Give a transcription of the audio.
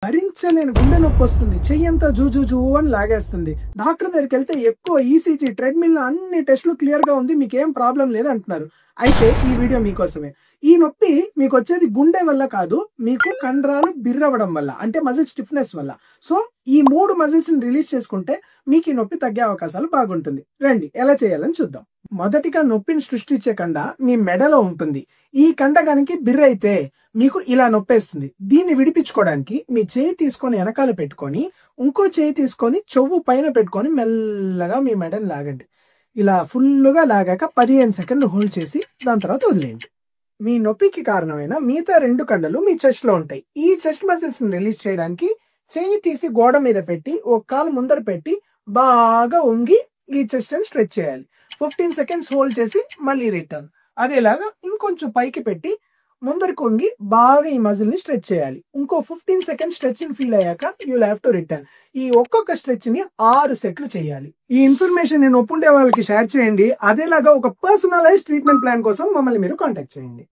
భరించలేని గుండె నొప్పి వస్తుంది, చెయ్యంతా జూ అని లాగేస్తుంది. డాక్టర్ దగ్గరికి వెళ్తే ఎక్కువ ఈసీజీ ట్రెడ్మిల్ అన్ని టెస్టులు క్లియర్ గా ఉంది, మీకేం ప్రాబ్లం లేదు అంటున్నారు. అయితే ఈ వీడియో మీకోసమే. ఈ నొప్పి మీకు వచ్చేది గుండె వల్ల కాదు, మీకు కండరాలు బిర్రవడం వల్ల, అంటే మజిల్ స్టిఫ్నెస్ వల్ల. సో ఈ 3 మజిల్స్ ని రిలీజ్ చేసుకుంటే మీకు ఈ నొప్పి తగ్గే అవకాశాలు బాగుంటుంది. రండి ఎలా చేయాలని చూద్దాం. మొదటిగా నొప్పిని సృష్టించే కండ మీ మెడలో ఉంటుంది. ఈ కండ గనికి బిర్రైతే మీకు ఇలా నొప్పేస్తుంది. దీన్ని విడిపించుకోవడానికి మీ చేయి తీసుకొని వెనకాల పెట్టుకొని, ఇంకో చేయి తీసుకొని చెవు పైన పెట్టుకొని మెల్లగా మీ మెడని లాగండి. ఇలా ఫుల్గా లాగాక 15 సెకండ్లు హోల్డ్ చేసి దాని తర్వాత వదిలేయండి. మీ నొప్పికి కారణమైన మిగతా 2 కండలు మీ చెస్ట్ లో ఉంటాయి. ఈ చెస్ట్ మజిల్స్ ని రిలీజ్ చేయడానికి చేయి తీసి గోడ మీద పెట్టి ఒక కాలు ముందర పెట్టి బాగా వంగి ఈ చెస్ట్ ని స్ట్రెచ్ చేయాలి. 15 సెకండ్స్ హోల్డ్ చేసి మళ్ళీ రిటర్న్. అదేలాగా ఇంకొంచెం పైకి పెట్టి ముందరికి వంగి బాగా ఈ మజిల్ ని స్ట్రెచ్ చేయాలి. ఇంకో 15 సెకండ్స్ స్ట్రెచ్ ఫీల్ అయ్యాక యూ హ్యావ్ టు రిటర్న్. ఈ ఒక్కొక్క స్ట్రెచ్ ని 6 సెట్లు చేయాలి. ఈ ఇన్ఫర్మేషన్ నేను ఒప్పుండే వాళ్ళకి షేర్ చేయండి. అదేలాగా ఒక పర్సనలైజ్ ట్రీట్మెంట్ ప్లాన్ కోసం మమ్మల్ని మీరు కాంటాక్ట్ చేయండి.